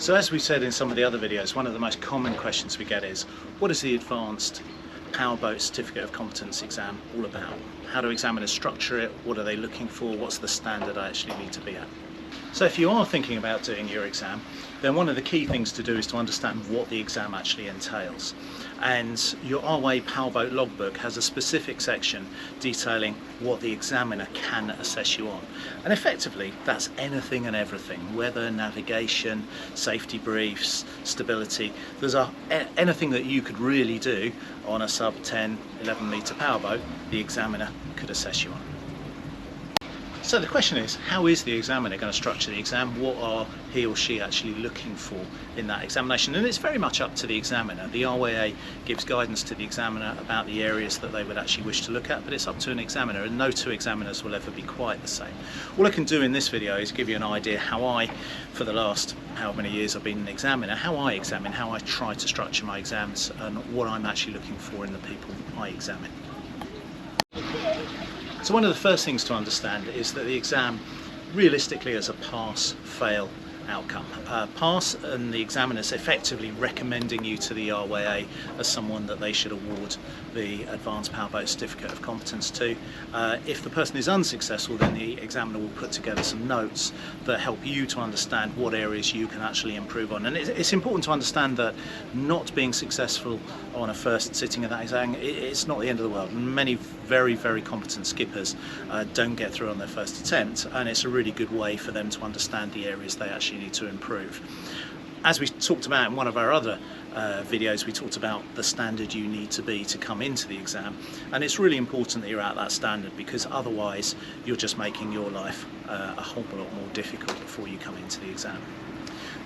So as we said in some of the other videos, one of the most common questions we get is, what is the Advanced Powerboat Certificate of Competence exam all about? How do examiners structure it? What are they looking for? What's the standard I actually need to be at? So if you are thinking about doing your exam, then one of the key things to do is to understand what the exam actually entails. And your RYA Powerboat logbook has a specific section detailing what the examiner can assess you on. And effectively, that's anything and everything: weather, navigation, safety briefs, stability. There's anything that you could really do on a sub 10, 11 metre powerboat, the examiner could assess you on. So the question is, how is the examiner going to structure the exam? What are he or she actually looking for in that examination? And it's very much up to the examiner. The RYA gives guidance to the examiner about the areas that they would actually wish to look at, but it's up to an examiner, and no two examiners will ever be quite the same. All I can do in this video is give you an idea how I, for the last however many years I've been an examiner, how I examine, how I try to structure my exams, and what I'm actually looking for in the people I examine. So one of the first things to understand is that the exam realistically is a pass-fail outcome. Pass, and the examiner's effectively recommending you to the RYA as someone that they should award the Advanced Powerboat Certificate of Competence to. If the person is unsuccessful, then the examiner will put together some notes that help you to understand what areas you can actually improve on. And it's important to understand that not being successful on a first sitting of that exam, it's not the end of the world. Many very, very competent skippers don't get through on their first attempt, and it's a really good way for them to understand the areas they actually need to improve. As we talked about in one of our other videos, we talked about the standard you need to be to come into the exam, and it's really important that you're at that standard, because otherwise you're just making your life a whole lot more difficult before you come into the exam.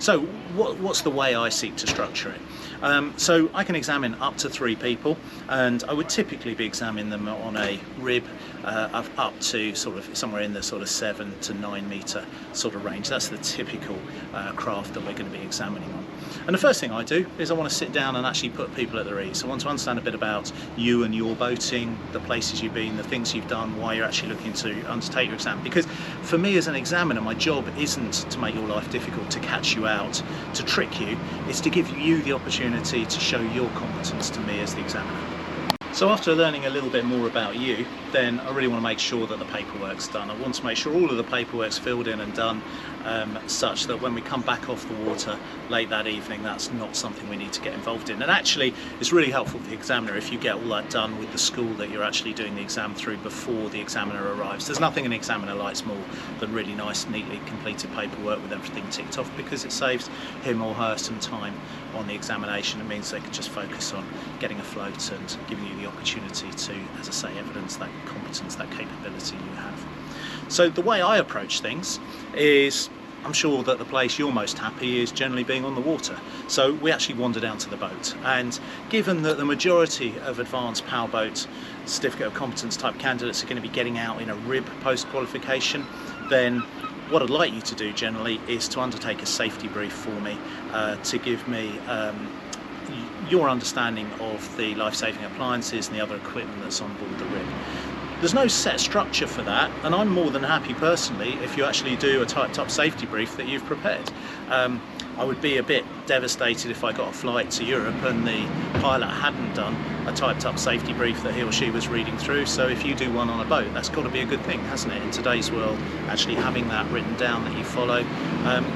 So what's the way I seek to structure it? So I can examine up to 3 people, and I would typically be examining them on a rib of up to sort of somewhere in the sort of 7 to 9 metre sort of range. That's the typical craft that we're going to be examining on. And the first thing I do is I want to sit down and actually put people at their ease. I want to understand a bit about you and your boating, the places you've been, the things you've done, why you're actually looking to undertake your exam. Because for me as an examiner, my job isn't to make your life difficult, to catch you out, to trick you. It's to give you the opportunity to show your competence to me as the examiner. So after learning a little bit more about you, then I really want to make sure that the paperwork's done. I want to make sure all of the paperwork's filled in and done such that when we come back off the water late that evening, that's not something we need to get involved in. And actually, it's really helpful for the examiner if you get all that done with the school that you're actually doing the exam through before the examiner arrives. There's nothing an examiner likes more than really nice, neatly completed paperwork with everything ticked off, because it saves him or her some time on the examination. It means they can just focus on getting afloat and giving you the opportunity to, as I say, evidence that competence, that capability you have. So the way I approach things is, I'm sure that the place you're most happy is generally being on the water. So we actually wander down to the boat, and given that the majority of Advanced Powerboat Certificate of Competence type candidates are going to be getting out in a rib post-qualification, then what I'd like you to do generally is to undertake a safety brief for me, to give me your understanding of the life-saving appliances and the other equipment that's on board the rib. There's no set structure for that, and I'm more than happy personally if you actually do a typed up safety brief that you've prepared. I would be a bit devastated if I got a flight to Europe and the pilot hadn't done a typed up safety brief that he or she was reading through. So if you do one on a boat, that's got to be a good thing, hasn't it? In today's world, actually having that written down that you follow.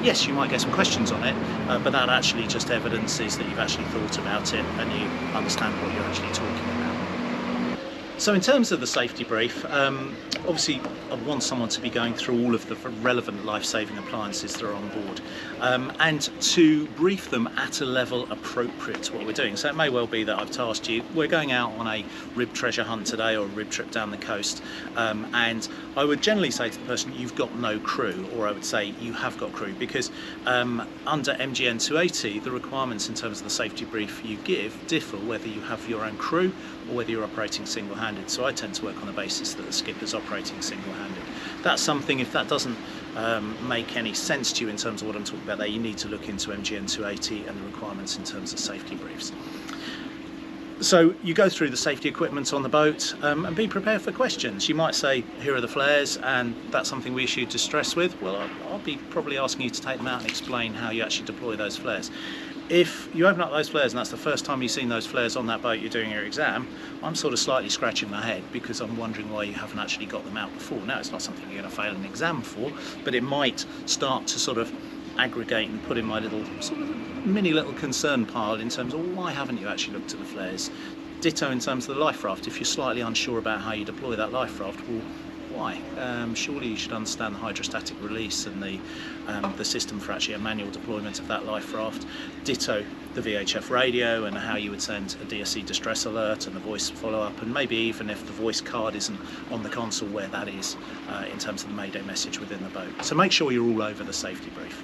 Yes, you might get some questions on it, but that actually just evidences that you've actually thought about it and you understand what you're actually talking about. So in terms of the safety brief, obviously I want someone to be going through all of the relevant life-saving appliances that are on board, and to brief them at a level appropriate to what we're doing. So it may well be that I've tasked you, we're going out on a rib treasure hunt today, or a rib trip down the coast, and I would generally say to the person, you've got no crew, or I would say you have got crew, because under MGN 280 the requirements in terms of the safety brief you give differ whether you have your own crew or whether you're operating single-handed. So I tend to work on the basis that the skipper's operating single-handed. That's something, if that doesn't make any sense to you in terms of what I'm talking about there, you need to look into MGN 280 and the requirements in terms of safety briefs. So you go through the safety equipment on the boat and be prepared for questions. You might say, here are the flares, and that's something we issue distress with. Well, I'll be probably asking you to take them out and explain how you actually deploy those flares. If you open up those flares and that's the first time you've seen those flares on that boat you're doing your exam, I'm sort of slightly scratching my head because I'm wondering why you haven't actually got them out before. Now, it's not something you're going to fail an exam for, but it might start to sort of aggregate and put in my little sort of mini little concern pile in terms of why haven't you actually looked at the flares. Ditto in terms of the life raft. If you're slightly unsure about how you deploy that life raft, well, why? Surely you should understand the hydrostatic release and the system for actually a manual deployment of that life raft. Ditto the VHF radio and how you would send a DSC distress alert and the voice follow-up, and maybe even if the voice card isn't on the console, where that is in terms of the Mayday message within the boat. So make sure you're all over the safety brief.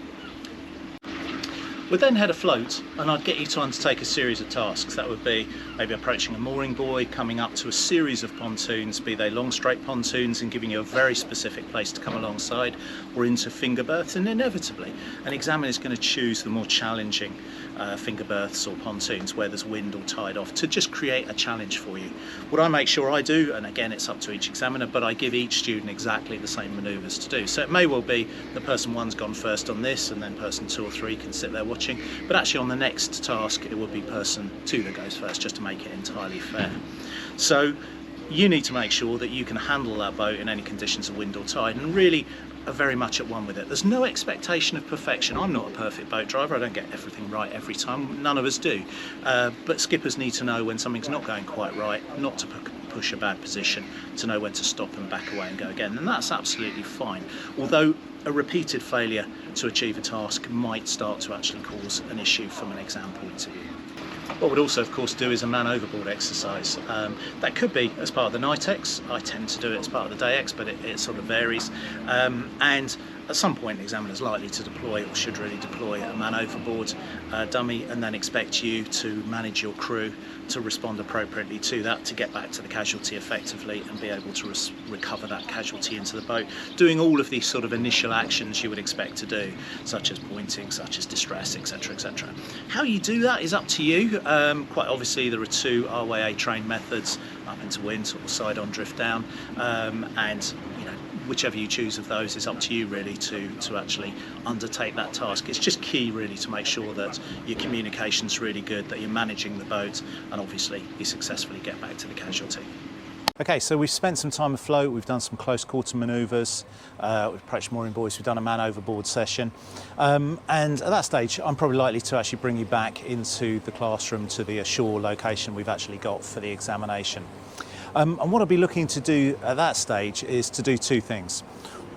We'd then head afloat and I'd get you to undertake a series of tasks. That would be maybe approaching a mooring buoy, coming up to a series of pontoons, be they long straight pontoons and giving you a very specific place to come alongside, or into finger berths, and inevitably an examiner is going to choose the more challenging finger berths or pontoons where there's wind or tide off to just create a challenge for you. What I make sure I do, and again it's up to each examiner, but I give each student exactly the same manoeuvres to do. So it may well be that person one's gone first on this and then person 2 or 3 can sit there watching, but actually on the next task it would be person 2 that goes first, just to make it entirely fair. So you need to make sure that you can handle that boat in any conditions of wind or tide, and really are very much at one with it. There's no expectation of perfection. I'm not a perfect boat driver. I don't get everything right every time. None of us do. But skippers need to know when something's not going quite right, not to push a bad position, to know when to stop and back away and go again. And that's absolutely fine. Although a repeated failure to achieve a task might start to actually cause an issue from an exam point of view. What we'd also of course do is a man overboard exercise. That could be as part of the night ex. I tend to do it as part of the day ex, but it sort of varies. And at some point the examiner is likely to deploy, or should really deploy, a man overboard dummy, and then expect you to manage your crew to respond appropriately to that, to get back to the casualty effectively and be able to recover that casualty into the boat, doing all of these sort of initial actions you would expect to do, such as pointing, such as distress, etc, etc. How you do that is up to you. Quite obviously there are 2 RYA trained methods, up into wind or side on drift down, and you know, whichever you choose of those is up to you really to actually undertake that task. It's just key really to make sure that your communication's really good, that you're managing the boat, and obviously you successfully get back to the casualty. Okay, so we've spent some time afloat, we've done some close quarter manoeuvres, we've approached mooring buoys, we've done a man overboard session, and at that stage I'm probably likely to actually bring you back into the classroom to the Ashore location we've actually got for the examination. And what I'll be looking to do at that stage is to do 2 things.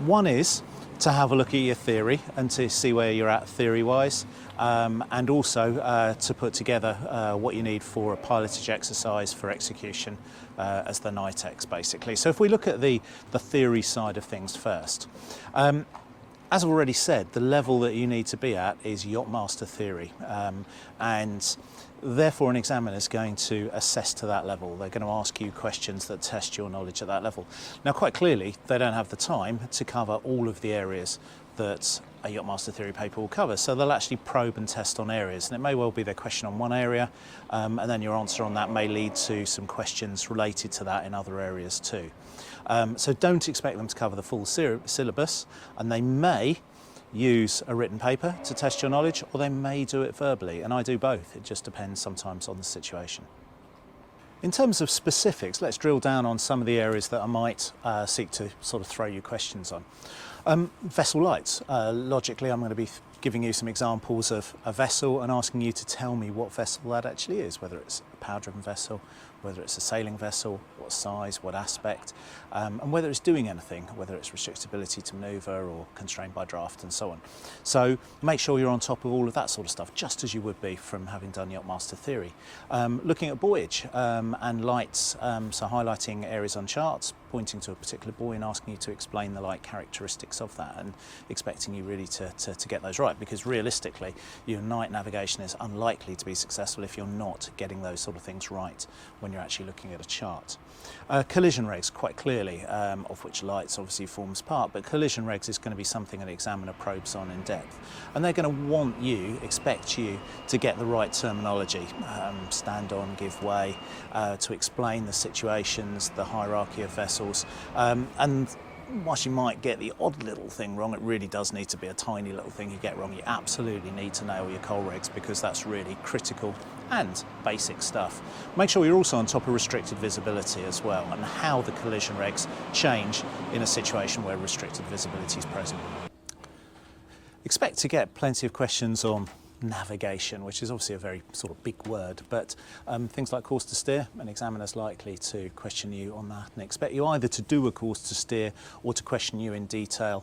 One is to have a look at your theory and to see where you're at theory-wise, and also to put together what you need for a pilotage exercise for execution as the night ex, basically. So if we look at the theory side of things first, as I've already said, the level that you need to be at is Yachtmaster theory, and therefore an examiner is going to assess to that level. They're going to ask you questions that test your knowledge at that level. Now, quite clearly, they don't have the time to cover all of the areas that a Yachtmaster theory paper will cover, so they'll actually probe and test on areas, and it may well be their question on one area, and then your answer on that may lead to some questions related to that in other areas too. So don't expect them to cover the full syllabus, and they may use a written paper to test your knowledge, or they may do it verbally, and I do both. It just depends sometimes on the situation. In terms of specifics, let's drill down on some of the areas that I might seek to sort of throw you questions on. Vessel lights. Logically, I'm going to be giving you some examples of a vessel and asking you to tell me what vessel that actually is, whether it's a power-driven vessel, whether it's a sailing vessel, what size, what aspect, and whether it's doing anything, whether it's restricted ability to manoeuvre or constrained by draft and so on. So make sure you're on top of all of that sort of stuff, just as you would be from having done Yachtmaster theory. Looking at buoyage and lights, so highlighting areas on charts, pointing to a particular buoy and asking you to explain the light characteristics of that, and expecting you really to get those right, because realistically your night navigation is unlikely to be successful if you're not getting those sort of things right when you're actually looking at a chart. Collision regs, quite clearly, of which lights obviously forms part, but collision regs is going to be something an examiner probes on in depth. And they're going to expect you to get the right terminology, stand on, give way, to explain the situations, the hierarchy of vessels, and whilst you might get the odd little thing wrong, it really does need to be a tiny little thing you get wrong. You absolutely need to nail your coal regs, because that's really critical and basic stuff. Make sure you're also on top of restricted visibility as well, and how the collision regs change in a situation where restricted visibility is present. Expect to get plenty of questions on navigation, which is obviously a very sort of big word, but things like course to steer, an examiner's likely to question you on that and expect you either to do a course to steer or to question you in detail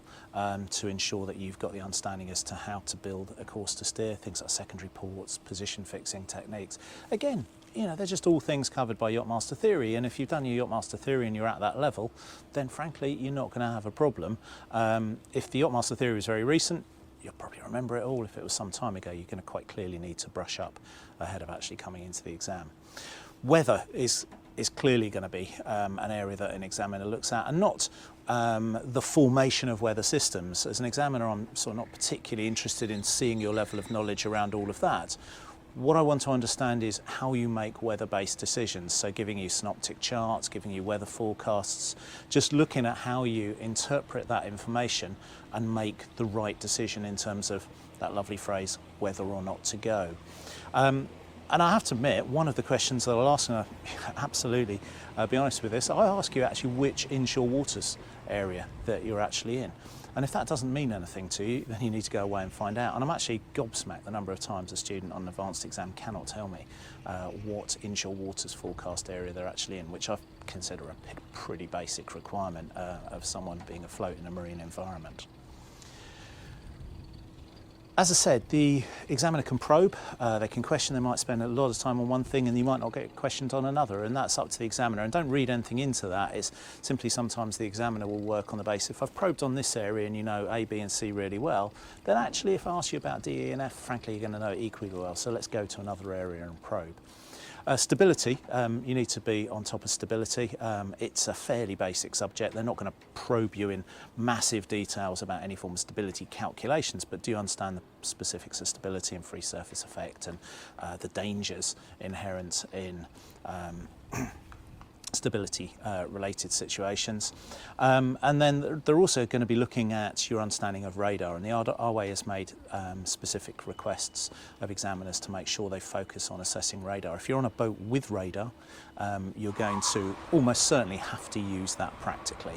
to ensure that you've got the understanding as to how to build a course to steer, things like secondary ports, position fixing techniques. Again, you know, they're just all things covered by Yachtmaster Theory, and if you've done your Yachtmaster Theory and you're at that level, then frankly you're not going to have a problem. If the Yachtmaster Theory is very recent, you'll probably remember it all. If it was some time ago, you're going to quite clearly need to brush up ahead of actually coming into the exam. Weather is clearly going to be an area that an examiner looks at, and not the formation of weather systems. As an examiner, I'm sort of not particularly interested in seeing your level of knowledge around all of that. What I want to understand is how you make weather-based decisions, so giving you synoptic charts, giving you weather forecasts, just looking at how you interpret that information and make the right decision in terms of that lovely phrase, whether or not to go. And I have to admit, one of the questions that I'll ask, and I'll absolutely be honest with this, I ask you actually which inshore waters area that you're actually in. And if that doesn't mean anything to you, then you need to go away and find out. And I'm actually gobsmacked the number of times a student on an advanced exam cannot tell me what inshore waters forecast area they're actually in, which I consider a pretty basic requirement of someone being afloat in a marine environment. As I said, the examiner can probe, they can question, they might spend a lot of time on one thing and you might not get questioned on another, and that's up to the examiner. And don't read anything into that. It's simply sometimes the examiner will work on the basis, if I've probed on this area and you know A, B and C really well, then actually if I ask you about D, E and F, frankly you're going to know it equally well, so let's go to another area and probe. Stability, you need to be on top of stability. It's a fairly basic subject. They're not going to probe you in massive details about any form of stability calculations, but do you understand the specifics of stability and free surface effect and the dangers inherent in stability related situations. And then they're also going to be looking at your understanding of radar, and the RYA has made specific requests of examiners to make sure they focus on assessing radar. If you're on a boat with radar, you're going to almost certainly have to use that practically.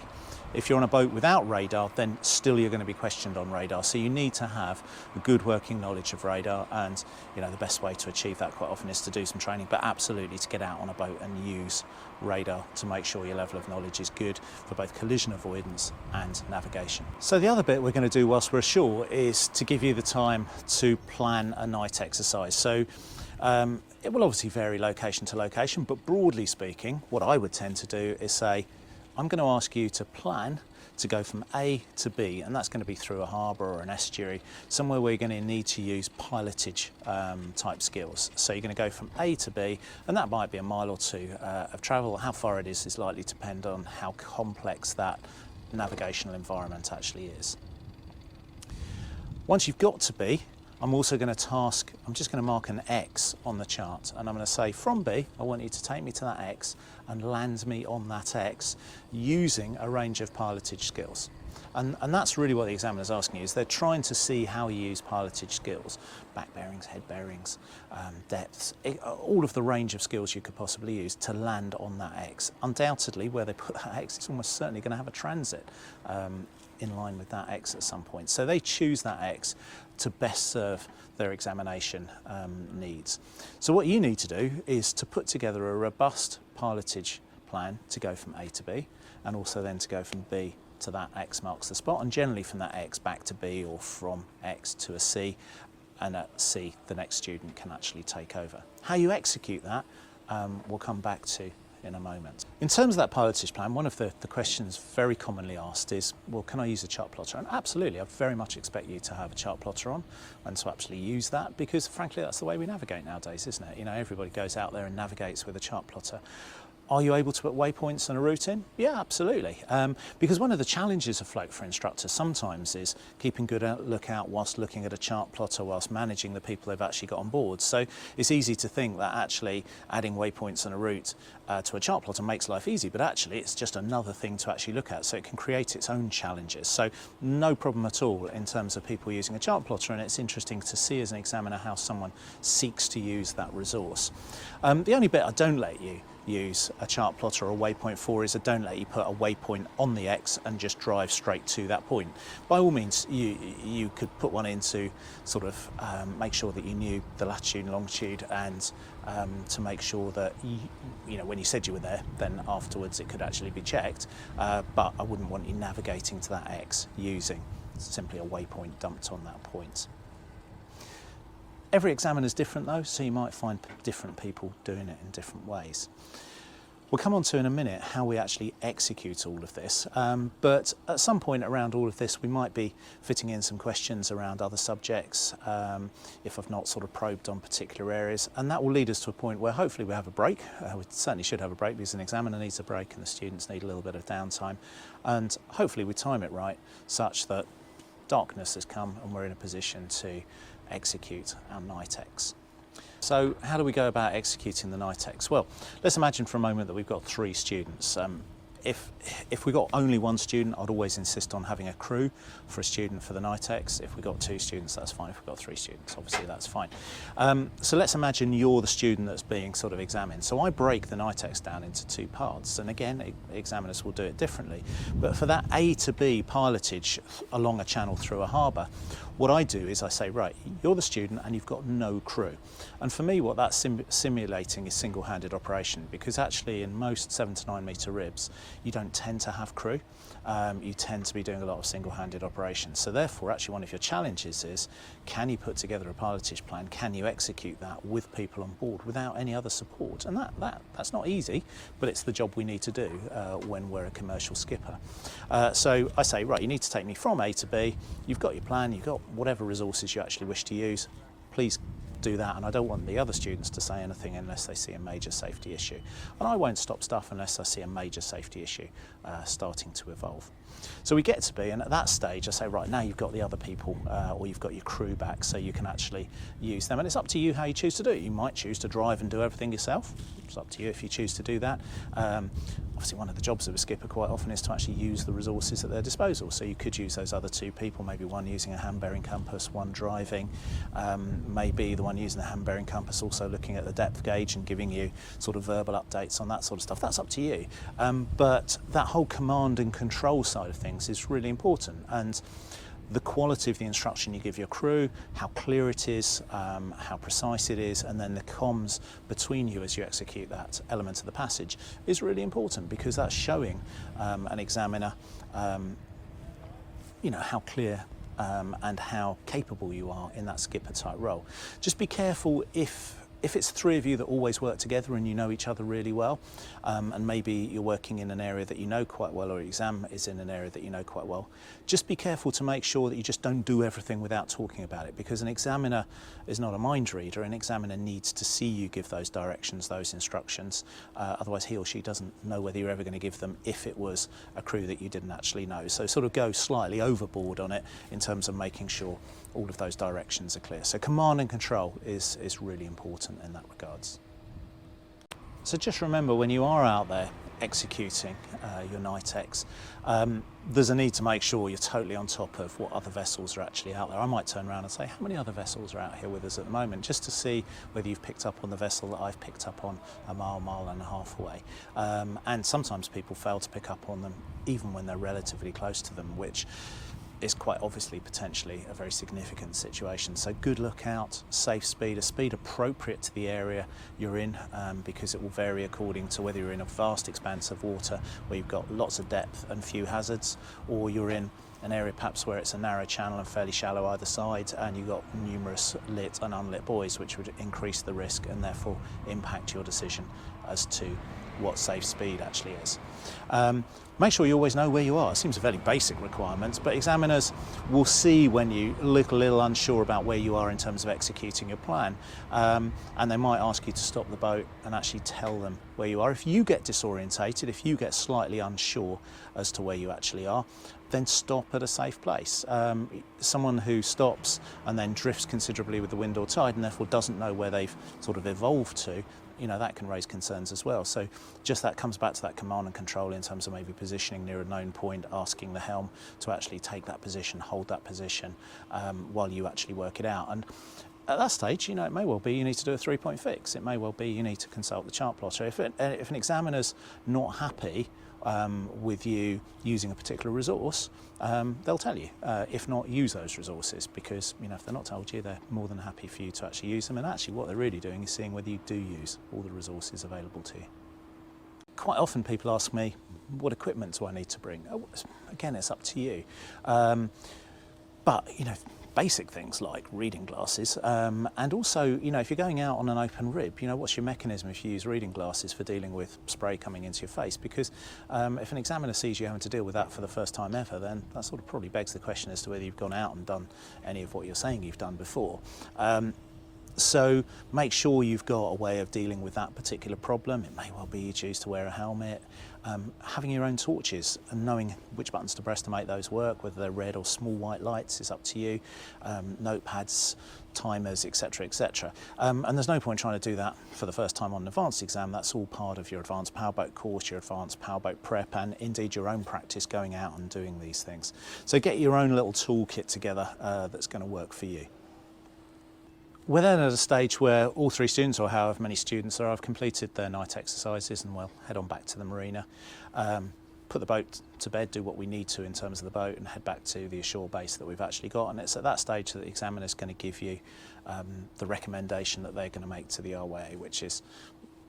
If you're on a boat without radar, then still you're going to be questioned on radar. So you need to have a good working knowledge of radar, and you know the best way to achieve that quite often is to do some training, but absolutely to get out on a boat and use radar to make sure your level of knowledge is good for both collision avoidance and navigation. So the other bit we're going to do whilst we're ashore is to give you the time to plan a night exercise. So it will obviously vary location to location, but broadly speaking, what I would tend to do is say, I'm going to ask you to plan to go from A to B, and that's going to be through a harbour or an estuary, somewhere where you're going to need to use pilotage type skills. So you're going to go from A to B, and that might be a mile or two of travel. How far it is likely to depend on how complex that navigational environment actually is. Once you've got to B, I'm also going to I'm just going to mark an X on the chart, and I'm going to say from B, I want you to take me to that X and land me on that X using a range of pilotage skills. And that's really what the examiner's asking you, is they're trying to see how you use pilotage skills, back bearings, head bearings, depths, all of the range of skills you could possibly use to land on that X. Undoubtedly, where they put that X, it's almost certainly going to have a transit in line with that X at some point. So they choose that X to best serve their examination needs. So what you need to do is to put together a robust pilotage plan to go from A to B, and also then to go from B to that X marks the spot, and generally from that X back to B, or from X to a C, and at C the next student can actually take over. How you execute that we'll come back to in a moment. In terms of that pilotage plan, one of the questions very commonly asked is, well, can I use a chart plotter? And absolutely, I very much expect you to have a chart plotter on and to actually use that, because frankly that's the way we navigate nowadays, isn't it? You know, everybody goes out there and navigates with a chart plotter. Are you able to put waypoints and a route in? Yeah, absolutely. Because one of the challenges afloat for instructors sometimes is keeping good lookout whilst looking at a chart plotter, whilst managing the people they've actually got on board. So it's easy to think that actually adding waypoints and a route to a chart plotter makes life easy, but actually it's just another thing to actually look at. So it can create its own challenges. So no problem at all in terms of people using a chart plotter, and it's interesting to see as an examiner how someone seeks to use that resource. The only bit I don't let you use a chart plotter or a waypoint for is I don't let you put a waypoint on the X and just drive straight to that point. By all means, you could put one in to sort of make sure that you knew the latitude and longitude, and to make sure that you know when you said you were there, then afterwards it could actually be checked. But I wouldn't want you navigating to that X using simply a waypoint dumped on that point. Every examiner is different though, so you might find different people doing it in different ways. We'll come on to in a minute how we actually execute all of this, but at some point around all of this we might be fitting in some questions around other subjects if I've not sort of probed on particular areas, and that will lead us to a point where hopefully we have a break. We certainly should have a break because an examiner needs a break and the students need a little bit of downtime, and hopefully we time it right such that darkness has come and we're in a position to execute our night X. So how do we go about executing the night X? Well, let's imagine for a moment that we've got 3 students. If we got only 1 student, I'd always insist on having a crew for a student for the night X. If we got 2 students, that's fine. If we've got 3 students, obviously that's fine. So let's imagine you're the student that's being sort of examined. So I break the night X down into 2 parts, and again, examiners will do it differently. But for that A to B pilotage along a channel through a harbour, what I do is I say, right, you're the student and you've got no crew. And for me, what that's simulating is single-handed operation, because actually in most 7 to 9 metre ribs, you don't tend to have crew. You tend to be doing a lot of single-handed operations. So therefore, actually one of your challenges is, can you put together a pilotage plan? Can you execute that with people on board without any other support? And that's not easy, but it's the job we need to do when we're a commercial skipper. So I say, right, you need to take me from A to B. You've got your plan, you've got whatever resources you actually wish to use. Please do that, and I don't want the other students to say anything unless they see a major safety issue. And I won't stop stuff unless I see a major safety issue starting to evolve. So we get to B, and at that stage I say, right, now you've got the other people or you've got your crew back, so you can actually use them, and it's up to you how you choose to do it. You might choose to drive and do everything yourself. It's up to you if you choose to do that. Obviously one of the jobs of a skipper quite often is to actually use the resources at their disposal, so you could use those other 2 people, maybe one using a hand-bearing compass, one driving, maybe the one using the hand-bearing compass also looking at the depth gauge and giving you sort of verbal updates on that sort of stuff. That's up to you. But that whole command and control side of things is really important, and the quality of the instruction you give your crew, how clear it is, how precise it is, and then the comms between you as you execute that element of the passage is really important, because that's showing an examiner you know, how clear and how capable you are in that skipper type role. Just be careful if it's 3 of you that always work together and you know each other really well, and maybe you're working in an area that you know quite well, or your exam is in an area that you know quite well, just be careful to make sure that you just don't do everything without talking about it, because an examiner is not a mind reader. An examiner needs to see you give those directions, those instructions, otherwise he or she doesn't know whether you're ever going to give them if it was a crew that you didn't actually know. So sort of go slightly overboard on it in terms of making sure all of those directions are clear. So command and control is really important in that regards. So just remember, when you are out there executing your night X, there's a need to make sure you're totally on top of what other vessels are actually out there. I might turn around and say, how many other vessels are out here with us at the moment, just to see whether you've picked up on the vessel that I've picked up on a mile and a half away. And sometimes people fail to pick up on them even when they're relatively close to them, which is quite obviously potentially a very significant situation. So good lookout, safe speed, a speed appropriate to the area you're in, because it will vary according to whether you're in a vast expanse of water where you've got lots of depth and few hazards, or you're in an area perhaps where it's a narrow channel and fairly shallow either side, and you've got numerous lit and unlit buoys, which would increase the risk and therefore impact your decision as to what safe speed actually is. Make sure you always know where you are. It seems a fairly basic requirement, but examiners will see when you look a little unsure about where you are in terms of executing your plan, and they might ask you to stop the boat and actually tell them where you are. If you get disorientated, if you get slightly unsure as to where you actually are, then stop at a safe place. Someone who stops and then drifts considerably with the wind or tide and therefore doesn't know where they've sort of evolved to, that can raise concerns as well. So just that comes back to that command and control in terms of maybe positioning near a known point, asking the helm to actually take that position, hold that position while you actually work it out. And at that stage, it may well be you need to do a 3-point fix. It may well be you need to consult the chart plotter. If an examiner's not happy with you using a particular resource, they'll tell you. If not, use those resources, because if they're not told you, they're more than happy for you to actually use them. And actually what they're really doing is seeing whether you do use all the resources available to you. Quite often people ask me, what equipment do I need to bring? Again, it's up to you. But basic things like reading glasses, and also, if you're going out on an open rib, what's your mechanism if you use reading glasses for dealing with spray coming into your face? Because if an examiner sees you having to deal with that for the first time ever, then that sort of probably begs the question as to whether you've gone out and done any of what you're saying you've done before. So make sure you've got a way of dealing with that particular problem. It may well be you choose to wear a helmet. Having your own torches and knowing which buttons to press to make those work, whether they're red or small white lights, is up to you. Notepads, timers, etc, etc. And there's no point trying to do that for the first time on an advanced exam. That's all part of your advanced powerboat course, your advanced powerboat prep, and indeed your own practice going out and doing these things. So get your own little toolkit together that's going to work for you. We're then at a stage where all 3 students, or however many students there are, have completed their night exercises, and we'll head on back to the marina, put the boat to bed, do what we need to in terms of the boat, and head back to the Ashore base that we've actually got. And it's at that stage that the examiner is going to give you the recommendation that they're going to make to the RYA, which is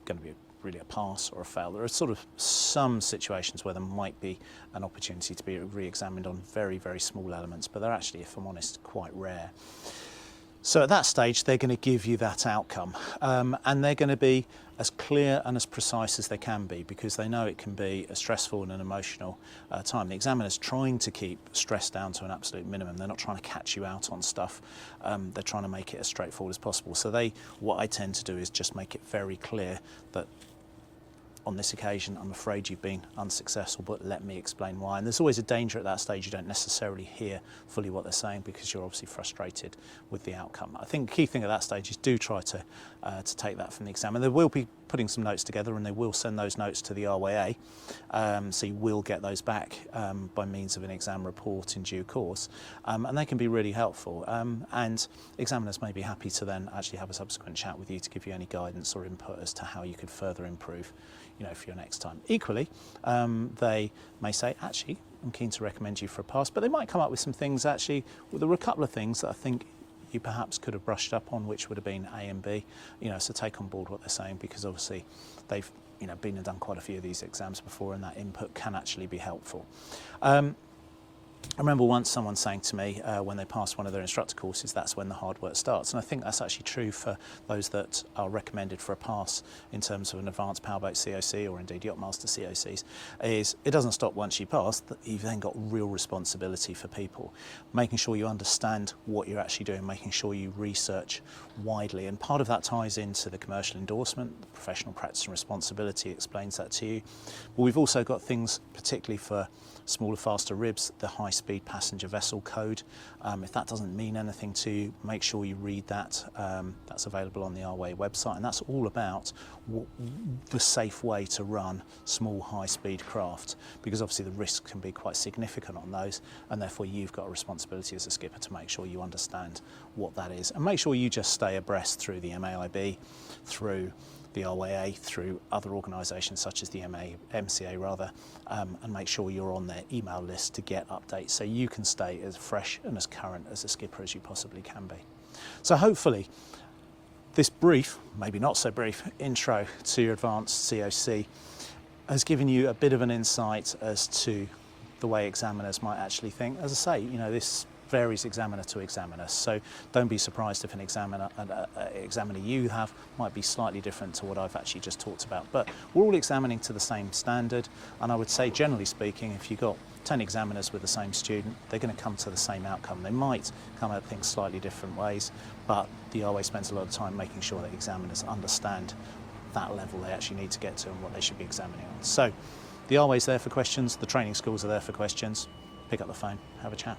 going to be really a pass or a fail. There are sort of some situations where there might be an opportunity to be re-examined on very, very small elements, but they're actually, if I'm honest, quite rare. So at that stage, they're going to give you that outcome, and they're going to be as clear and as precise as they can be, because they know it can be a stressful and an emotional time. The examiner's trying to keep stress down to an absolute minimum. They're not trying to catch you out on stuff. They're trying to make it as straightforward as possible. So what I tend to do is just make it very clear that on this occasion, I'm afraid you've been unsuccessful, but let me explain why. And there's always a danger at that stage you don't necessarily hear fully what they're saying, because you're obviously frustrated with the outcome. I think the key thing at that stage is do try to take that from the examiner. They will be putting some notes together, and they will send those notes to the RYA, so you will get those back by means of an exam report in due course, and they can be really helpful. And examiners may be happy to then actually have a subsequent chat with you to give you any guidance or input as to how you could further improve for your next time. Equally, they may say, actually, I'm keen to recommend you for a pass, but they might come up with some things. Actually, well, there were a couple of things that I think you perhaps could have brushed up on, which would have been A and B. So take on board what they're saying, because obviously they've been and done quite a few of these exams before, and that input can actually be helpful. I remember once someone saying to me when they passed one of their instructor courses, that's when the hard work starts. And I think that's actually true for those that are recommended for a pass in terms of an advanced powerboat COC, or indeed Yachtmaster COCs, is it doesn't stop once you pass. You've then got real responsibility for people, making sure you understand what you're actually doing, making sure you research widely. And part of that ties into the commercial endorsement. The professional practice and responsibility explains that to you. But we've also got things, particularly for smaller, faster ribs, the high-speed passenger vessel code. If that doesn't mean anything to you, make sure you read that. That's available on the RYA website, and that's all about the safe way to run small, high-speed craft, because obviously the risk can be quite significant on those, and therefore you've got a responsibility as a skipper to make sure you understand what that is, and make sure you just stay abreast through the MAIB, through the RYA, through other organisations such as the MCA rather, and make sure you're on their email list to get updates, so you can stay as fresh and as current as a skipper as you possibly can be. So hopefully this brief, maybe not so brief, intro to your advanced COC has given you a bit of an insight as to the way examiners might actually think. As I say, this varies examiner to examiner. So don't be surprised if an examiner you have might be slightly different to what I've actually just talked about. But we're all examining to the same standard, and I would say, generally speaking, if you've got 10 examiners with the same student, they're going to come to the same outcome. They might come at things slightly different ways, but the RYA spends a lot of time making sure that examiners understand that level they actually need to get to and what they should be examining on. So the RYA is there for questions, the training schools are there for questions. Pick up the phone, have a chat.